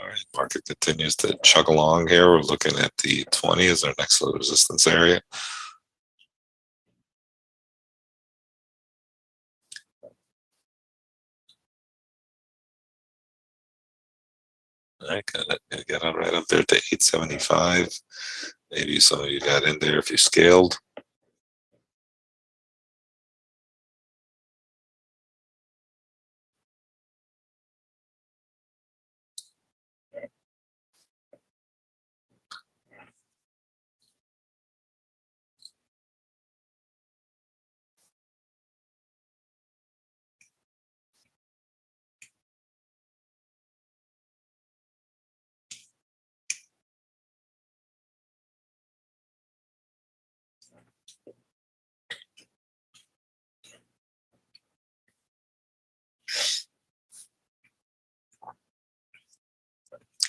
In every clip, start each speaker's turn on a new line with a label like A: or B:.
A: All right, market continues to chug along here. We're looking at the 20 as our next little resistance area. All right, got it right up there to 875. Maybe some of you got in there if you scaled.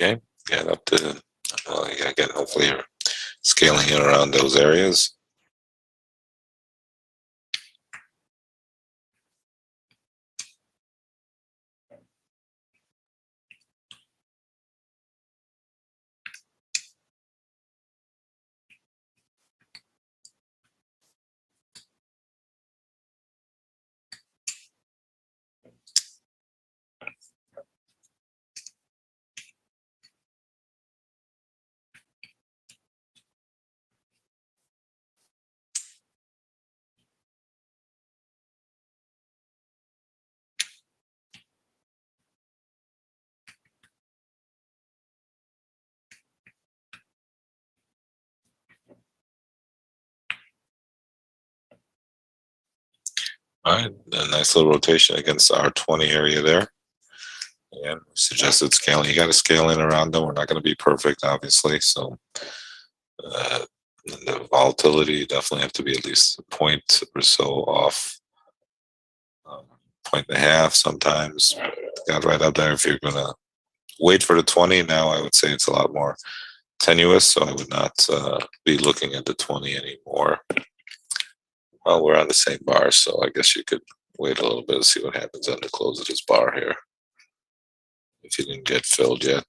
A: Okay, got up to, well, again, hopefully you're scaling in around those areas. All right, a nice little rotation against our 20 area there. And suggested scaling. You got to scale in around them. We're not going to be perfect, obviously. So the volatility definitely have to be at least a point or so off. Point and a half sometimes. Got right up there. If you're going to wait for the 20 now, I would say it's a lot more tenuous. So I would not be looking at the 20 anymore. Well, we're on the same bar, so I guess you could wait a little bit to see what happens on the close of this bar here. If you didn't get filled yet.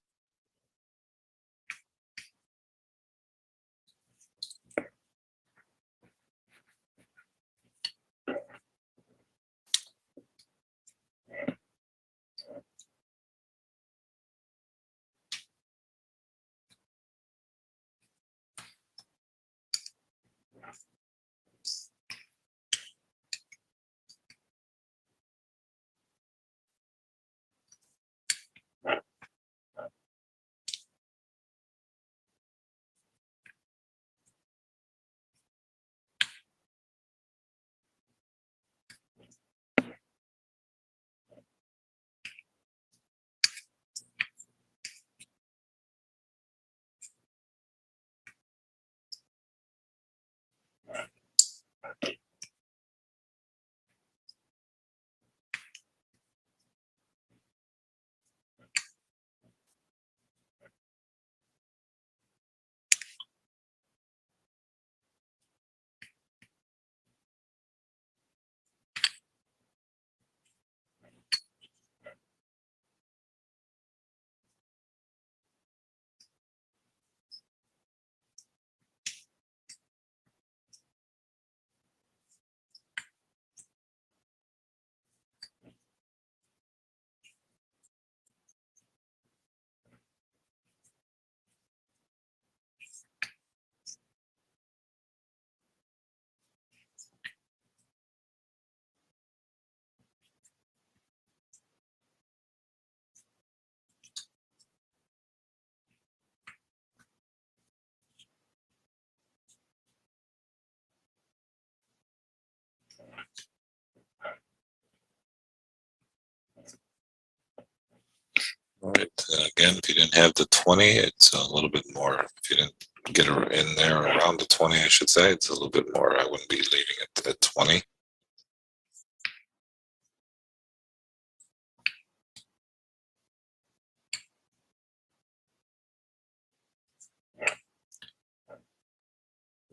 A: All right. Again, if you didn't have the 20, it's a little bit more. If you didn't get in there around the 20, I should say, it's a little bit more. I wouldn't be leaving it at 20.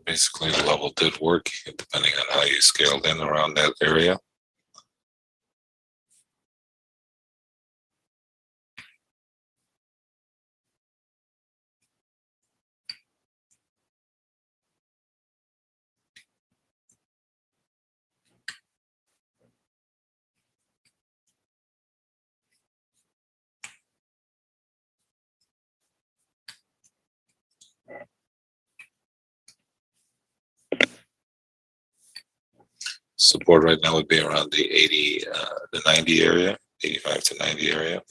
A: Basically, the level did work, depending on how you scaled in around that area. Support right now would be around the 80, the 90 area, 85 to 90 area.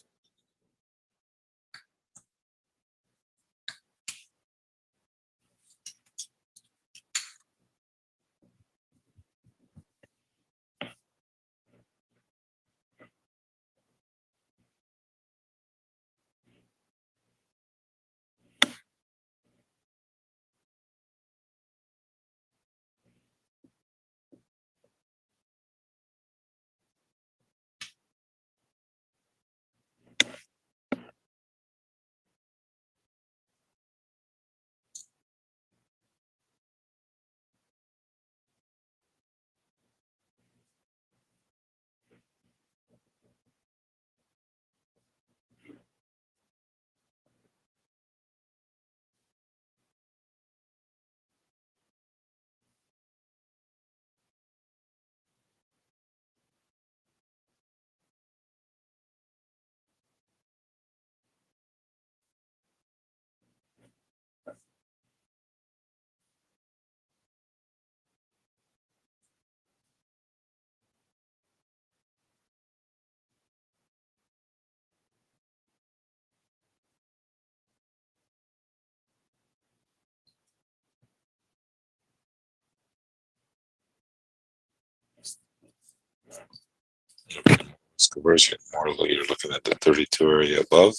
A: This conversion more, you're looking at the 32 area above.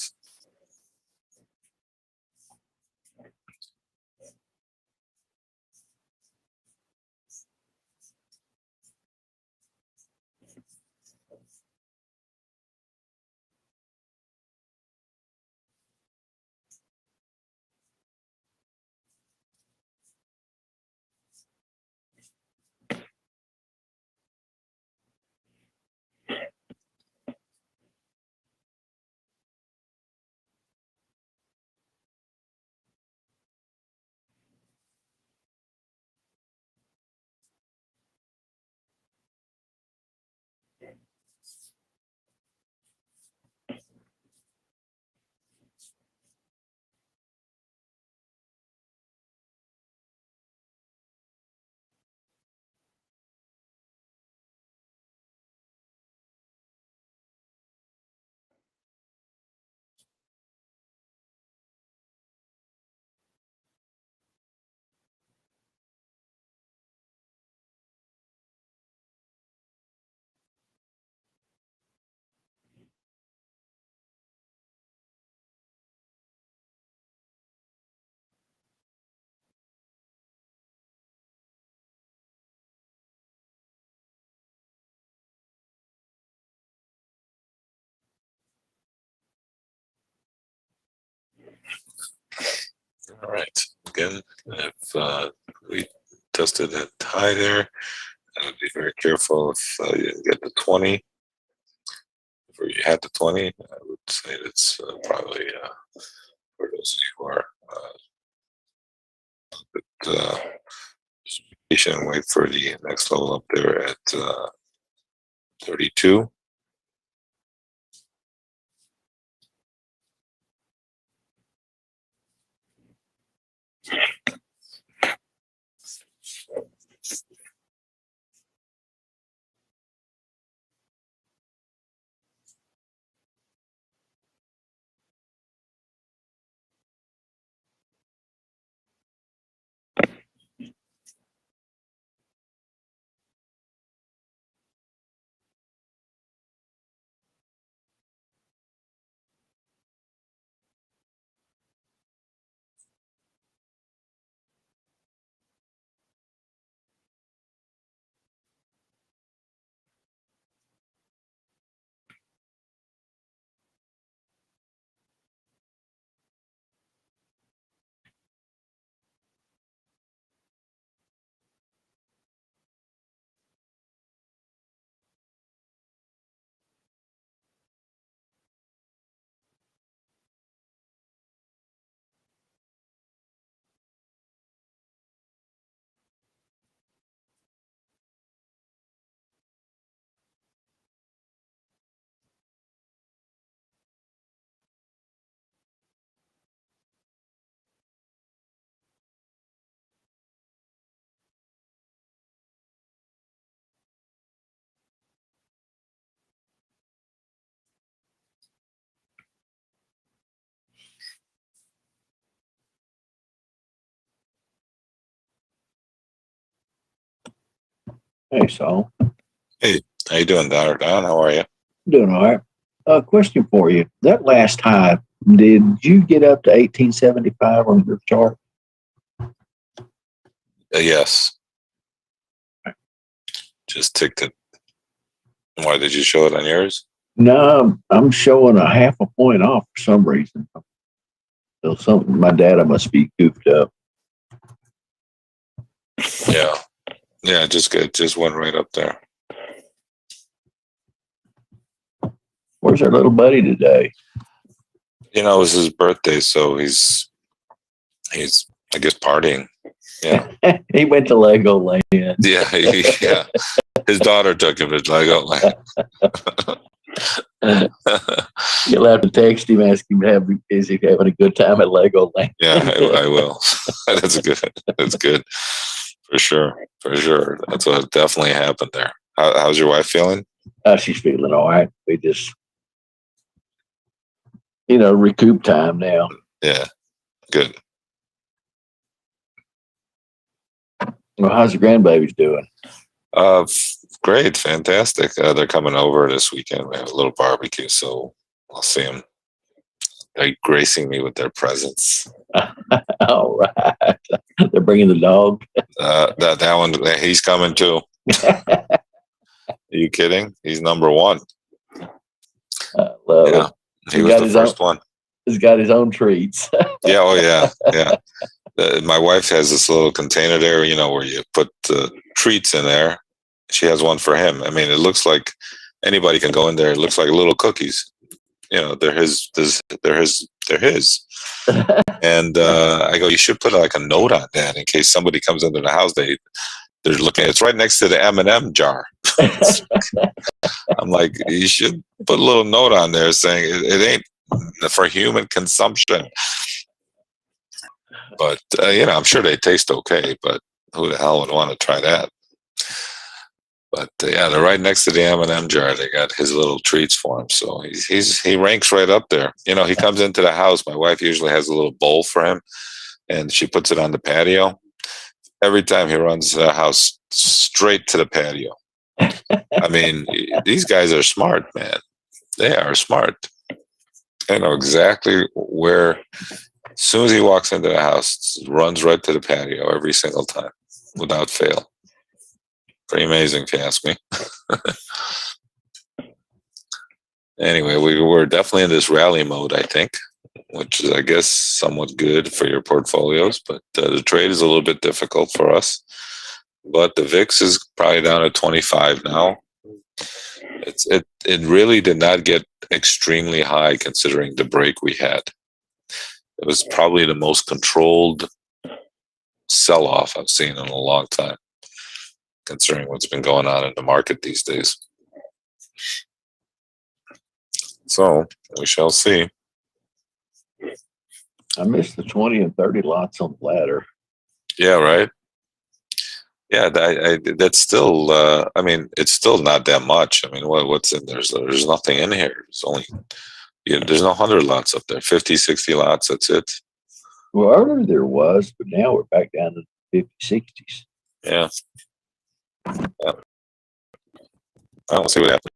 A: All right. Again, if we tested that high there, I would be very careful if you didn't get the 20. If you had the 20, I would say that's probably for those who are uh, just be patient and wait for the next level up there at 32.
B: Hey, Saul.
A: Hey, how you doing, Don? How are you?
B: Doing all right. Question for you. That last high, did you get up to 1875 on your chart?
A: Yes, just ticked it. Why did you show it on yours?
B: No, I'm showing a half a point off for some reason. So something, my data must be goofed up.
A: Yeah, yeah, just good. Just went right up there.
B: Where's our little buddy today?
A: You know, it was his birthday, so he's I guess partying. Yeah,
B: He went to Legoland.
A: yeah, yeah. His daughter took him to Legoland.
B: You'll have to text him, ask him, is he having a good time at Legoland?
A: Yeah, I will. That's good. That's good for sure. For sure, that's what definitely happened there. How's your wife feeling?
B: She's feeling all right. We just, recoup time now.
A: Yeah, good.
B: Well, how's the grandbabies doing?
A: Great, fantastic. They're coming over this weekend. We have a little barbecue, so I'll see them. They're gracing me with their presence.
B: All right. They're bringing the dog.
A: That one, he's coming too. Are you kidding? He's number one.
B: Love it.
A: He was the first one.
B: He's got his own treats.
A: Yeah, oh yeah, yeah. My wife has this little container there, where you put treats in there. She has one for him. I mean, it looks like anybody can go in there. It looks like little cookies. They're his. They're his. They're his. And I go, you should put like a note on that in case somebody comes into the house. They're looking. It's right next to the M&M jar. I'm like, you should put a little note on there saying it ain't for human consumption. But I'm sure they taste okay. But who the hell would want to try that? But yeah, they're right next to the M&M jar. They got his little treats for him, so he ranks right up there. He comes into the house. My wife usually has a little bowl for him, and she puts it on the patio. Every time he runs to the house, straight to the patio. I mean, these guys are smart, man. They are smart. They know exactly where. As soon as he walks into the house, runs right to the patio every single time, without fail. Pretty amazing, if you ask me. Anyway, we were definitely in this rally mode, I think, which is, I guess, somewhat good for your portfolios. But the trade is a little bit difficult for us. But the VIX is probably down at 25 now. It really did not get extremely high considering the break we had. It was probably the most controlled sell-off I've seen in a long time, considering what's been going on in the market these days. So we shall see.
B: I missed the 20 and 30 lots on the ladder.
A: Yeah, right. Yeah, that's still. I mean, it's still not that much. I mean, what's in there? There's nothing in here. There's only. There's no 100 lots up there. 50, 60 lots. That's it.
B: Well, earlier there was, but now we're back down to the 50s, 60s.
A: Yeah. I'll see what happens.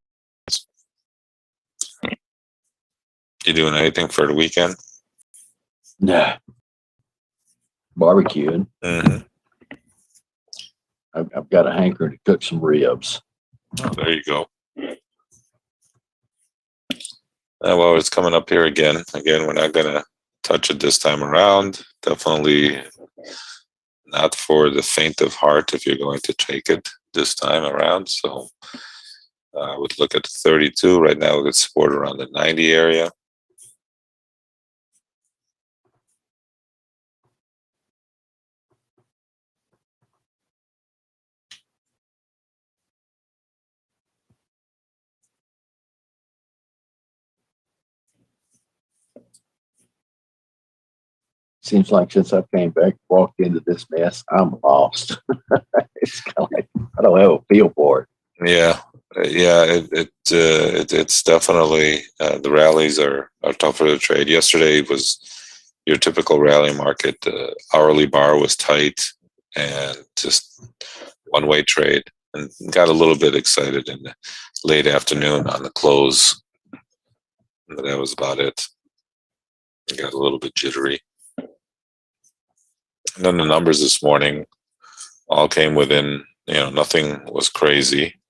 A: You doing anything for the weekend?
B: Nah. Barbecuing.
A: Mm-hmm.
B: I've got a hankering to cook some ribs.
A: Oh, there you go. Well, it's coming up here again. Again, we're not going to touch it this time around. Definitely not for the faint of heart if you're going to take it this time around. So I would look at 32. Right now, we get support around the 90 area.
B: Seems like since I came back, walked into this mess, I'm lost. It's kind of like I don't have a feel for it.
A: Yeah, it's definitely the rallies are tougher to trade. Yesterday was your typical rally market. The hourly bar was tight and just one-way trade. and got a little bit excited in the late afternoon on the close. But that was about it. Got a little bit jittery. And then the numbers this morning all came within, nothing was crazy.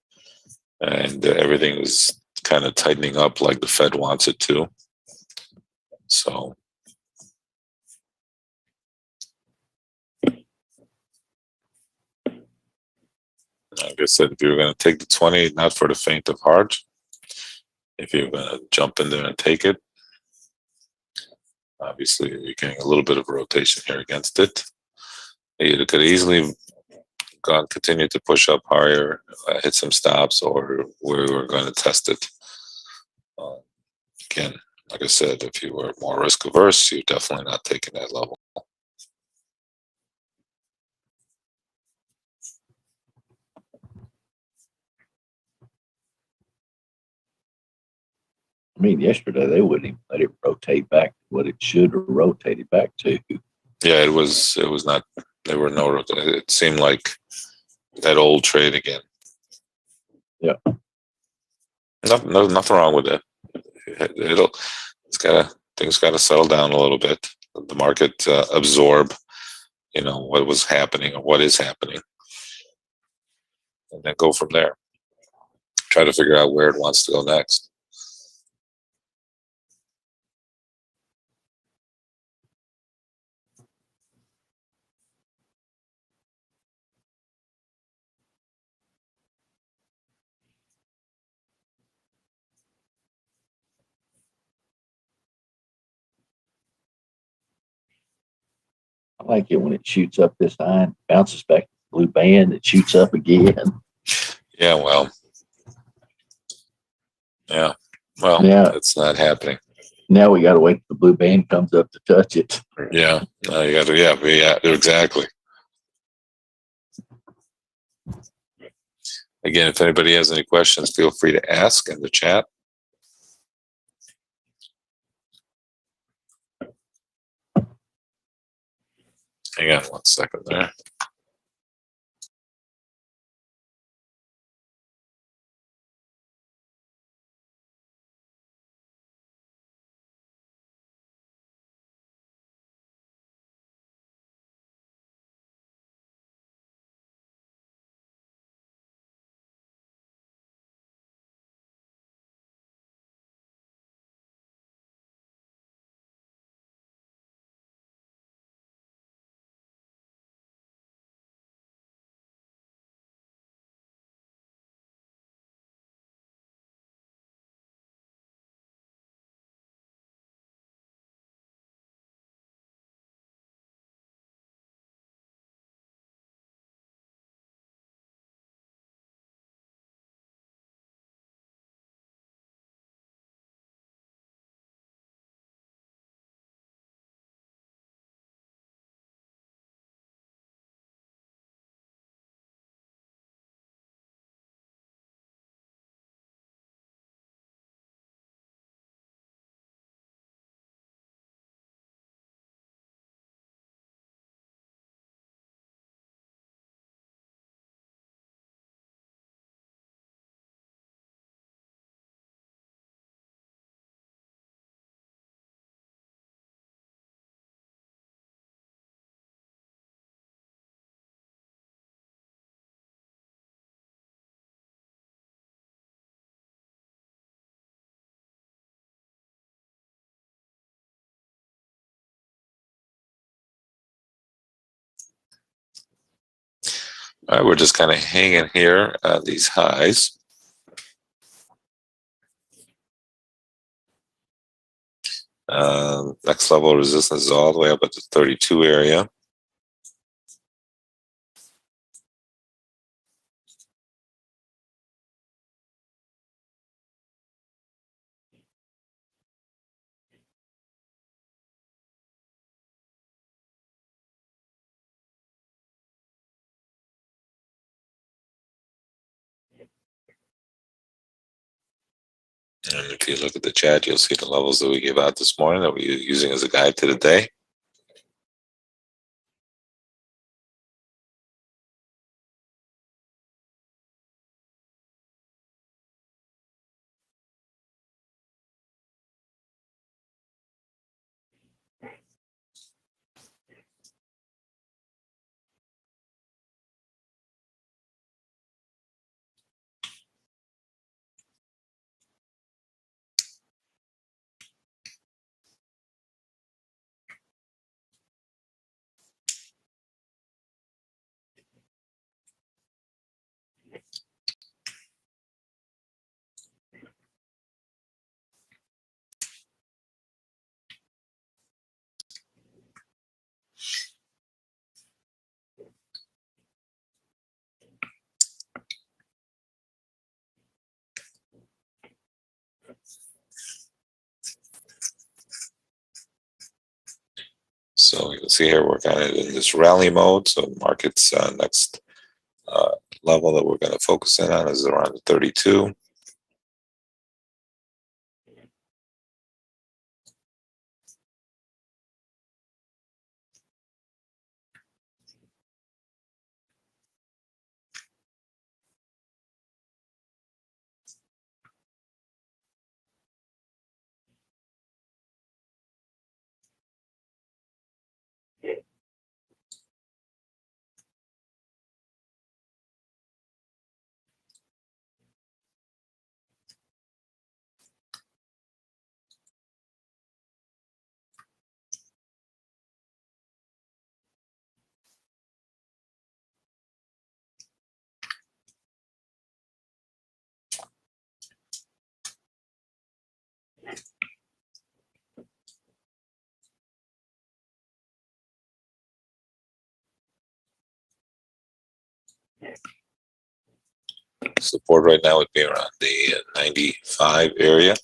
A: And everything was kind of tightening up like the Fed wants it to. So, like I said, if you're going to take the 20, not for the faint of heart. If you're going to jump in there and take it, obviously you're getting a little bit of a rotation here against it. It could easily continue to push up higher, hit some stops, or we were going to test it. Again, like I said, if you were more risk averse, you're definitely not taking that level.
B: I mean, yesterday they wouldn't even let it rotate back to what it should have rotated back to.
A: Yeah, it was not, there were no, it seemed like that old trade again.
B: Yeah.
A: Nothing wrong with it. Things gotta settle down a little bit. The market absorb, what was happening or what is happening, and then go from there. Try to figure out where it wants to go next.
B: I like it when it shoots up this line, bounces back to the blue band, it shoots up again.
A: Yeah, well, it's not happening.
B: Now we got to wait till the blue band comes up to touch it.
A: Yeah, you got to. Yeah, exactly. Again, if anybody has any questions, feel free to ask in the chat. Hang on 1 second there. All right, we're just kind of hanging here at these highs. Next level of resistance is all the way up at the 32 area. And if you look at the chat, you'll see the levels that we gave out this morning that we're using as a guide to the day. So you can see here we're kind of in this rally mode. So market's next level that we're going to focus in on is around the 32. Support right now would be around the 95 area.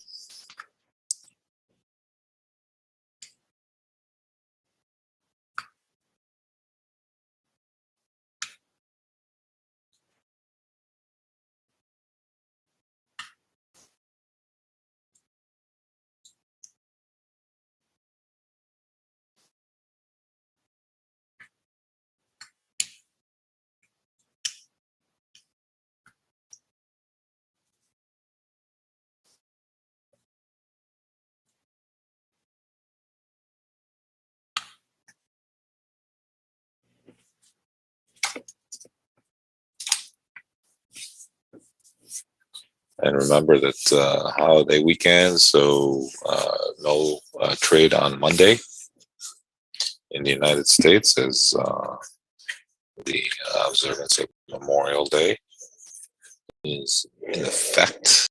A: And remember that holiday weekend, so no trade on Monday in the United States as the observance of Memorial Day is in effect.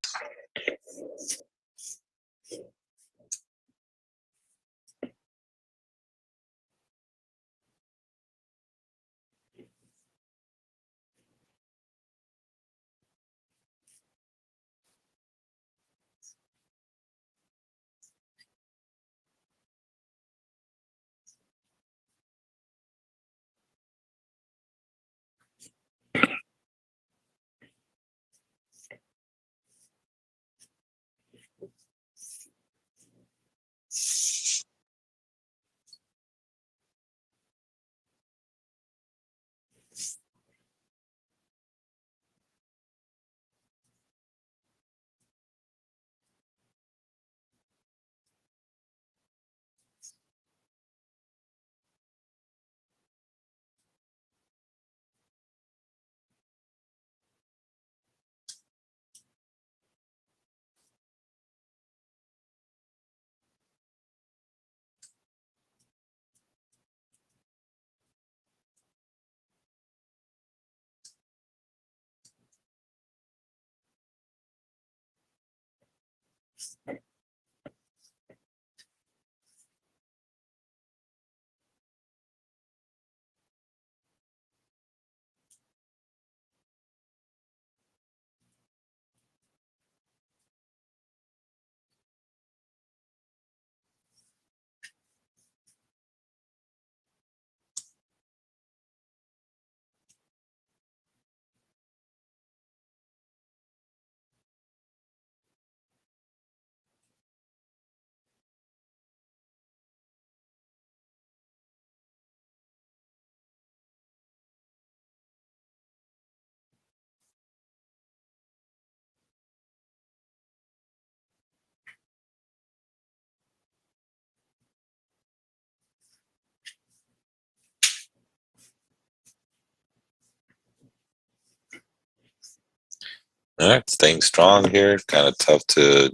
A: All right, staying strong here. Kind of tough to.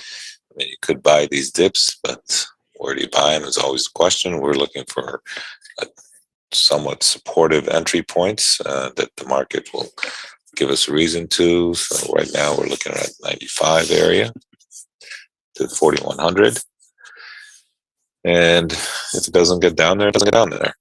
A: I mean, you could buy these dips, but where do you buy them is always the question. We're looking for a somewhat supportive entry points that the market will give us a reason to. So right now we're looking at 95 area to 4100. And if it doesn't get down there, it doesn't get down there.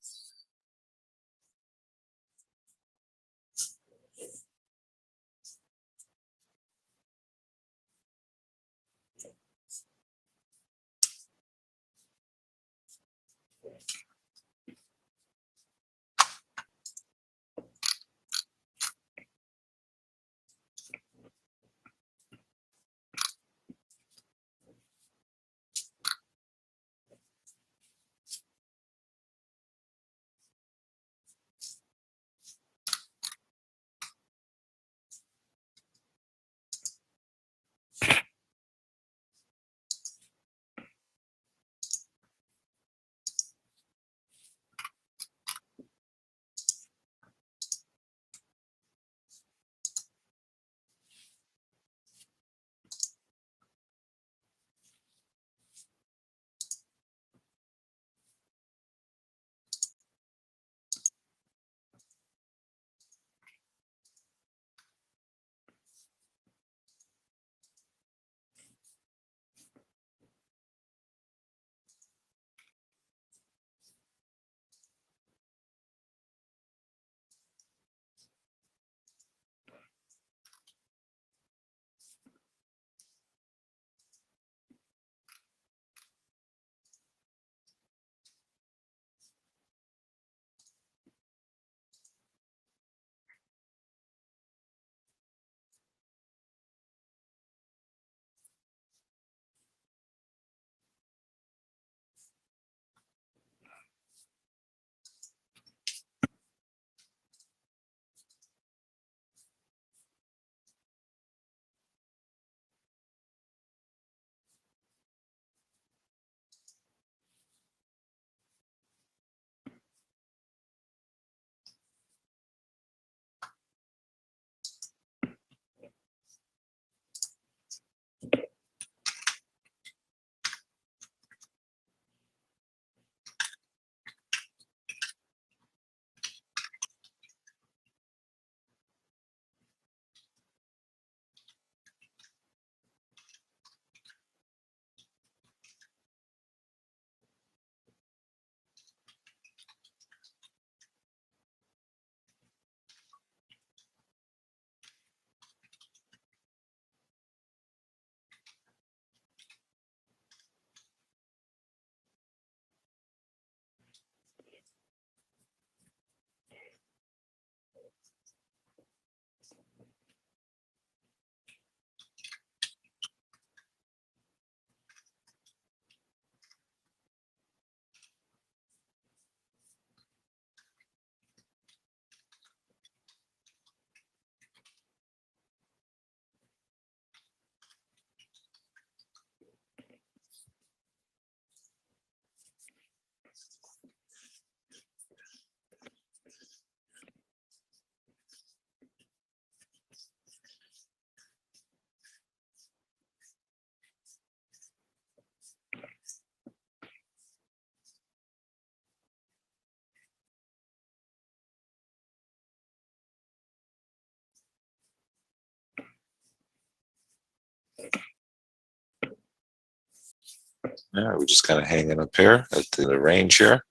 A: Yeah, we're just kind of hanging up here at the range here.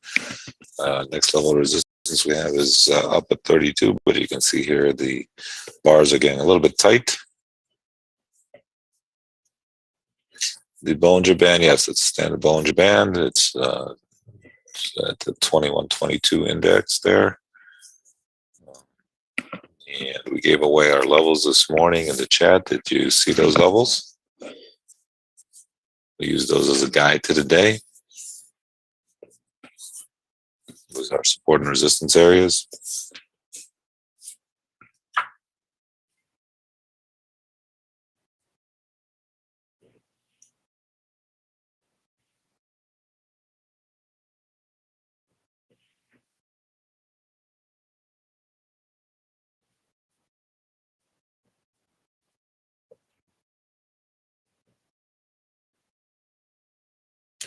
A: Next level of resistance we have is up at 32, but you can see here the bars are getting a little bit tight. The Bollinger Band, yes, it's a standard Bollinger Band. It's at the 2122 index there. And we gave away our levels this morning in the chat. Did you see those levels? We use those as a guide to the day. Those are our support and resistance areas.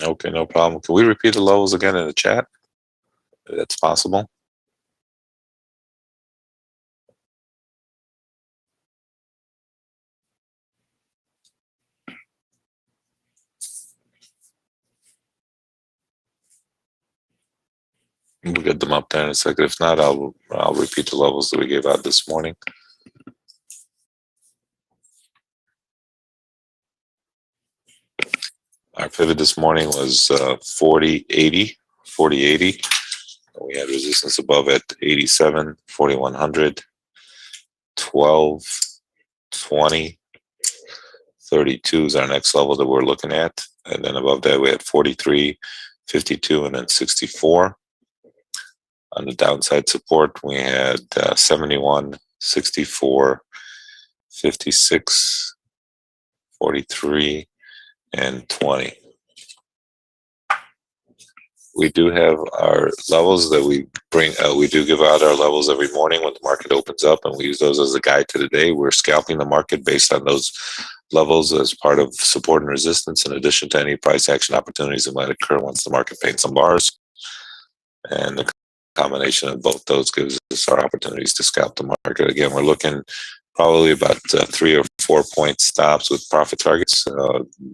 A: Okay, no problem. Can we repeat the levels again in the chat? If that's possible. We'll get them up there in a second. If not, I'll repeat the levels that we gave out this morning. Our pivot this morning was 4080. We had resistance above at 87, 4100, 12, 20, 32 is our next level that we're looking at. And then above that, we had 43, 52, and then 64. On the downside support, we had 71, 64, 56, 43, and 20. We do have our levels that we bring. We do give out our levels every morning when the market opens up, and we use those as a guide to the day. We're scalping the market based on those levels as part of support and resistance, in addition to any price action opportunities that might occur once the market paints some bars. And the combination of both those gives us our opportunities to scalp the market. Again, we're looking probably about 3 or 4 point stops with profit targets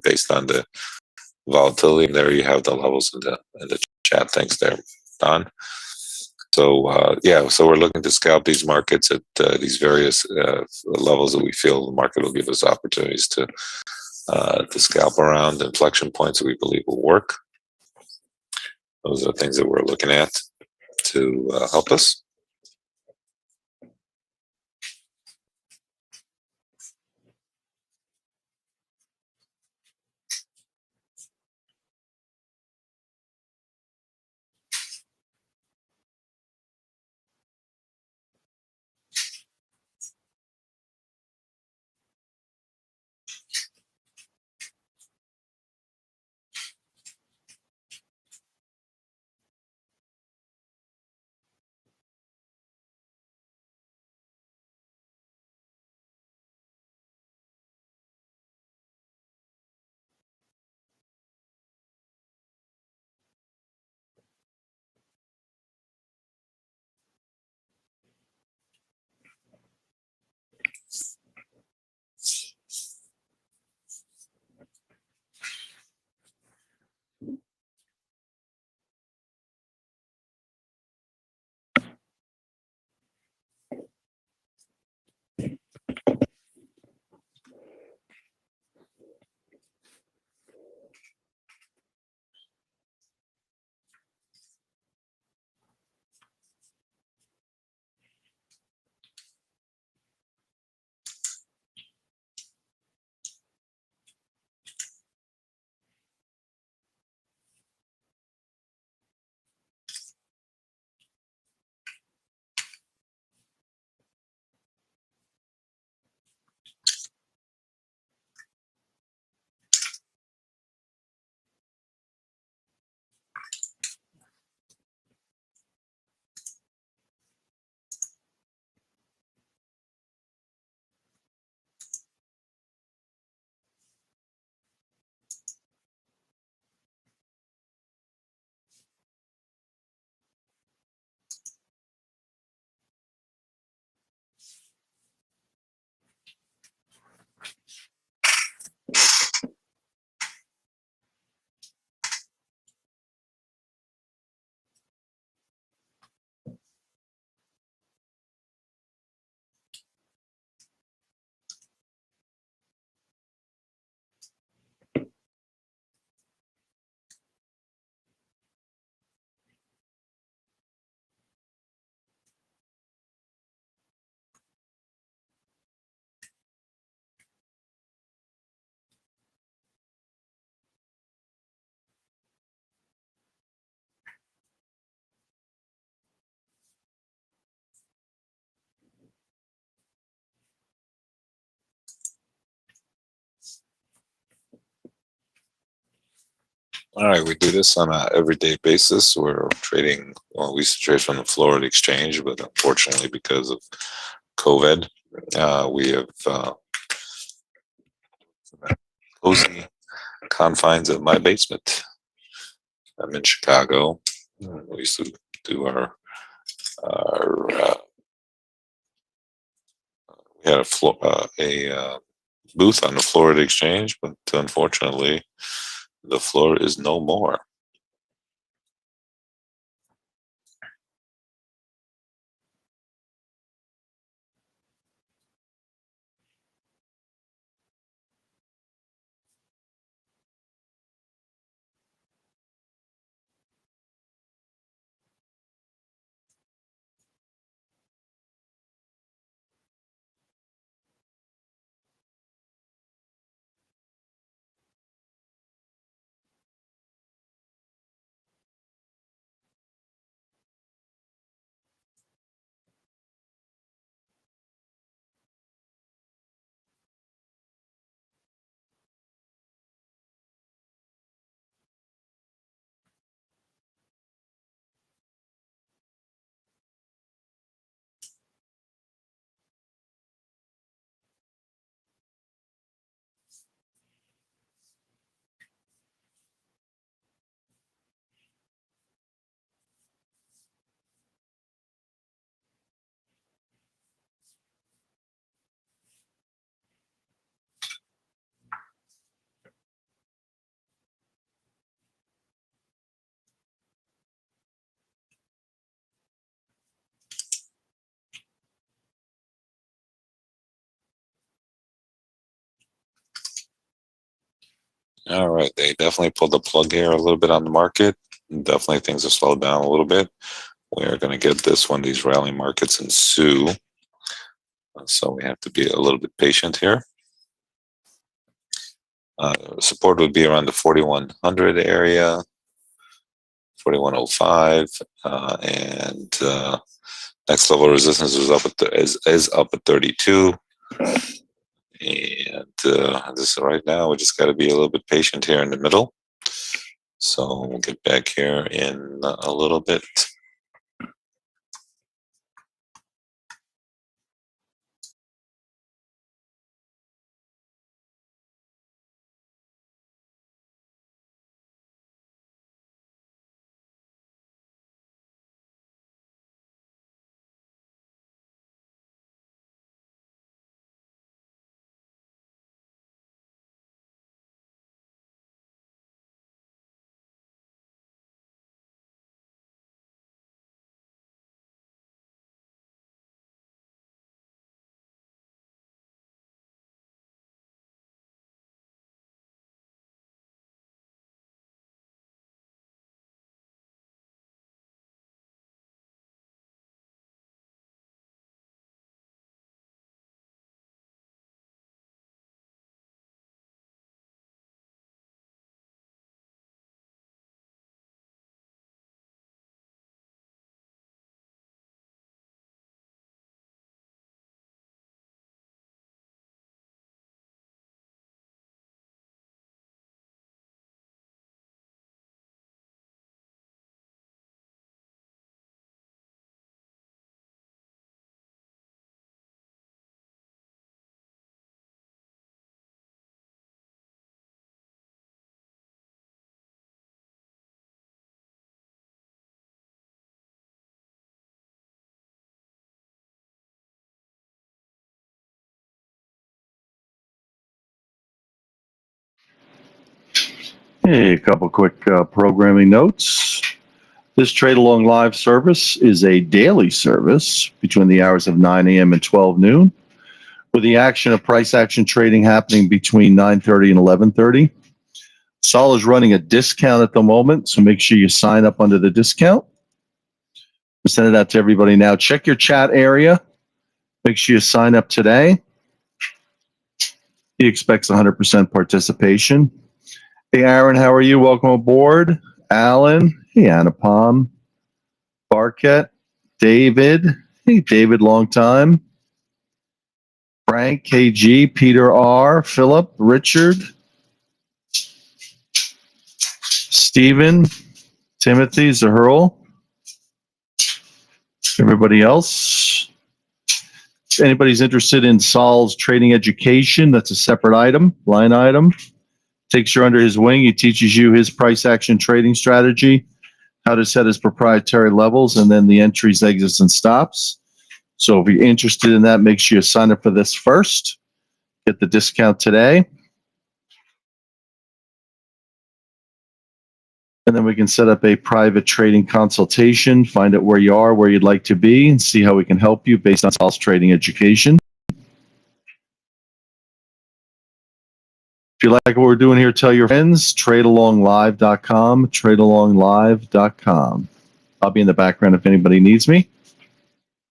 A: based on the volatility. And there you have the levels in the chat. Thanks there, Don. So yeah, so we're looking to scalp these markets at these various levels that we feel the market will give us opportunities to scalp around inflection points that we believe will work. Those are things that we're looking at to help us. All right, we do this on a everyday basis. We're trading, well, we used to trade from the Florida Exchange, but unfortunately, because of COVID, we have cozy confines of my basement. I'm in Chicago. We used to do our we had a booth on the Florida Exchange, but unfortunately, the floor is no more. All right, they definitely pulled the plug here a little bit on the market. Definitely things have slowed down a little bit. We're going to get this when these rally markets ensue. So we have to be a little bit patient here. Support would be around the 4100 area, 4105, and next level resistance is up at is up at 32. And this right now, we just got to be a little bit patient here in the middle. So we'll get back here in a little bit.
C: Hey, a couple quick programming notes. This Trade Along Live service is a daily service between the hours of 9 a.m. and 12 noon, with the action of price action trading happening between 9:30 and 11:30. Sol is running a discount at the moment, so make sure you sign up under the discount. We'll send it out to everybody now. Check your chat area. Make sure you sign up today. He expects 100% participation. Hey, Aaron, how are you? Welcome aboard. Alan. Hey, Anupam. Barket. David. Hey, David, long time. Frank, KG, Peter R., Philip, Richard, Stephen, Timothy, Zaherl, everybody else. If anybody's interested in Saul's trading education, that's a separate item, line item. Takes you under his wing. He teaches you his price action trading strategy, how to set his proprietary levels, and then the entries, exits, and stops. So if you're interested in that, make sure you sign up for this first. Get the discount today. And then we can set up a private trading consultation, find out where you are, where you'd like to be, and see how we can help you based on Saul's trading education. If you like what we're doing here, tell your friends. TradeAlongLive.com, TradeAlongLive.com. I'll be in the background if anybody needs me.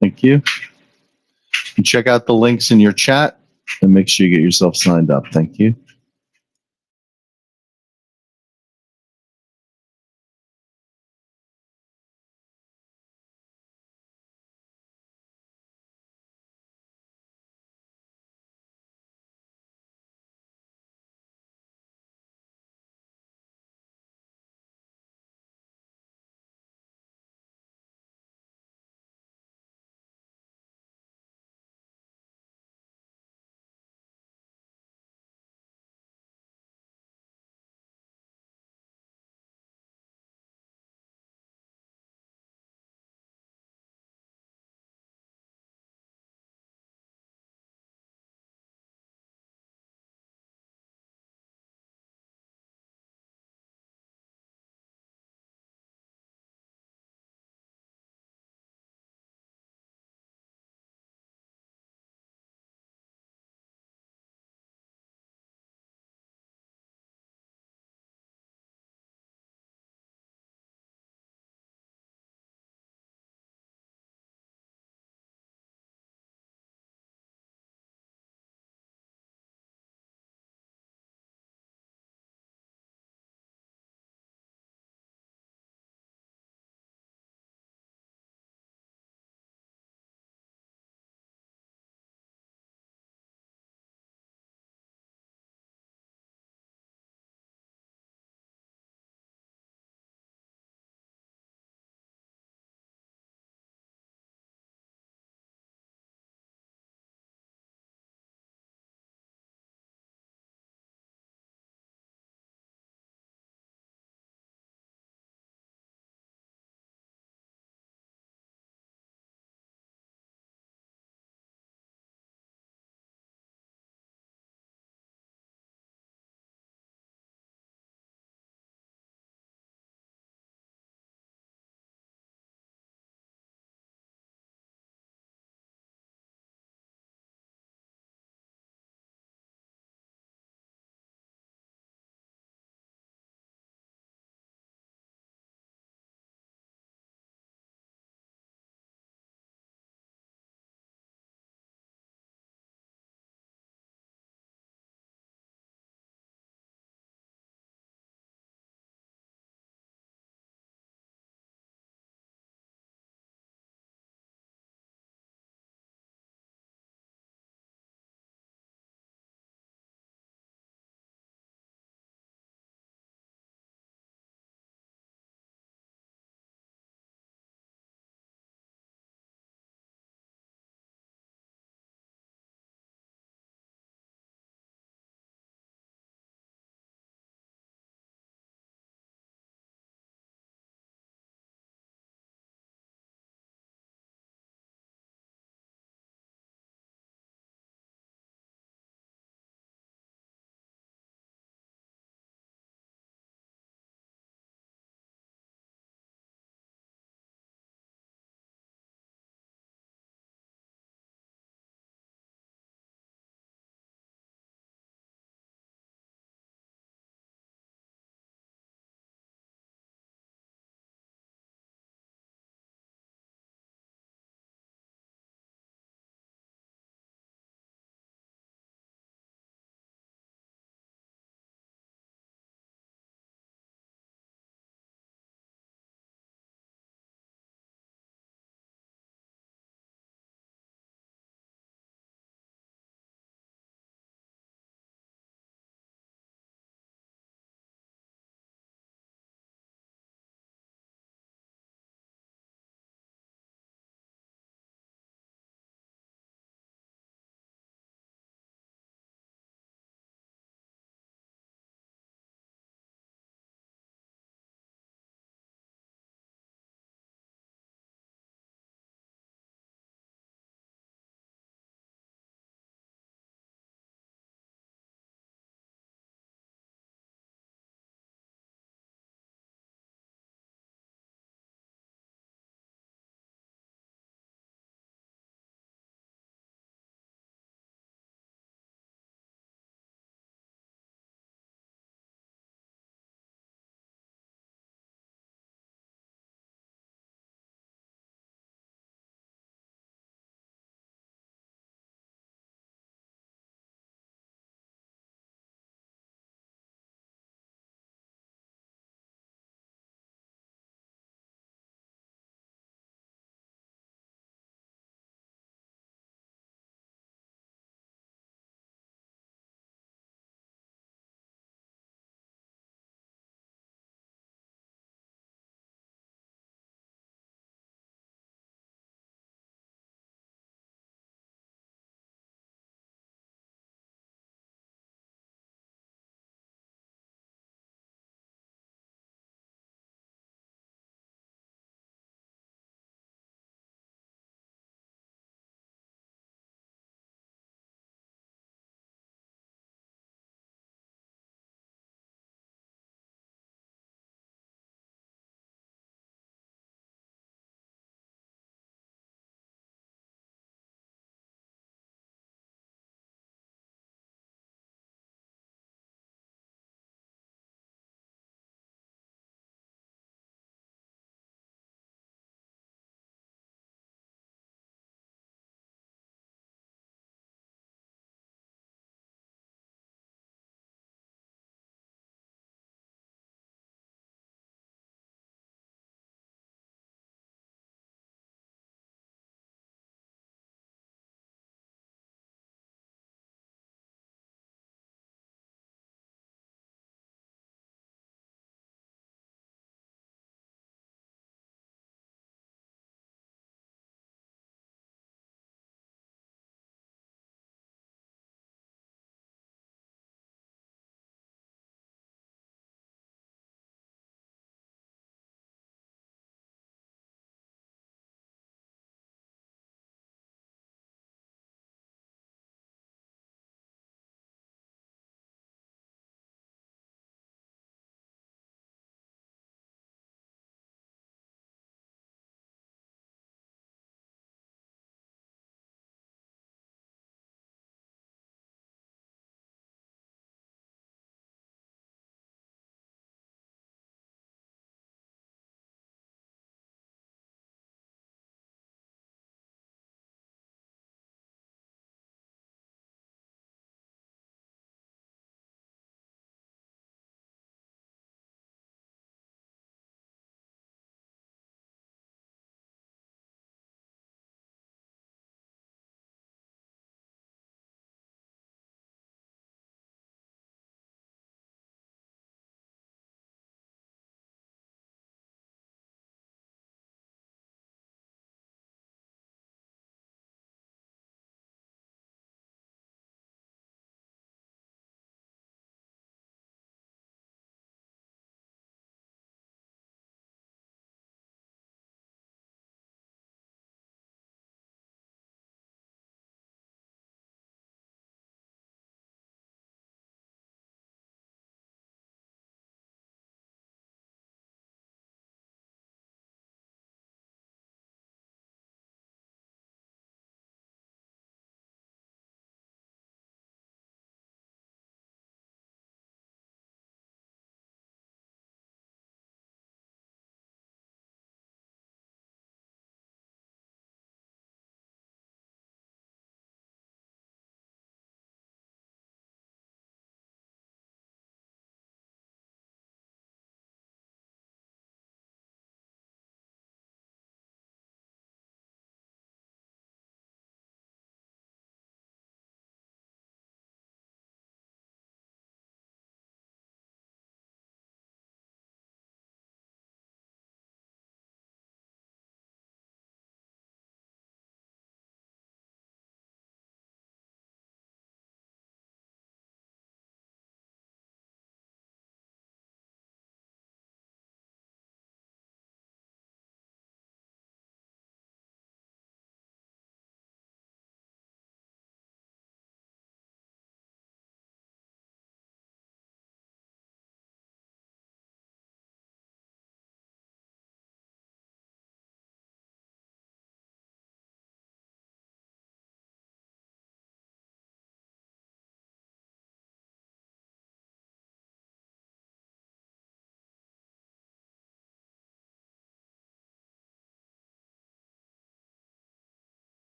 C: Thank you. And check out the links in your chat and make sure you get yourself signed up. Thank you.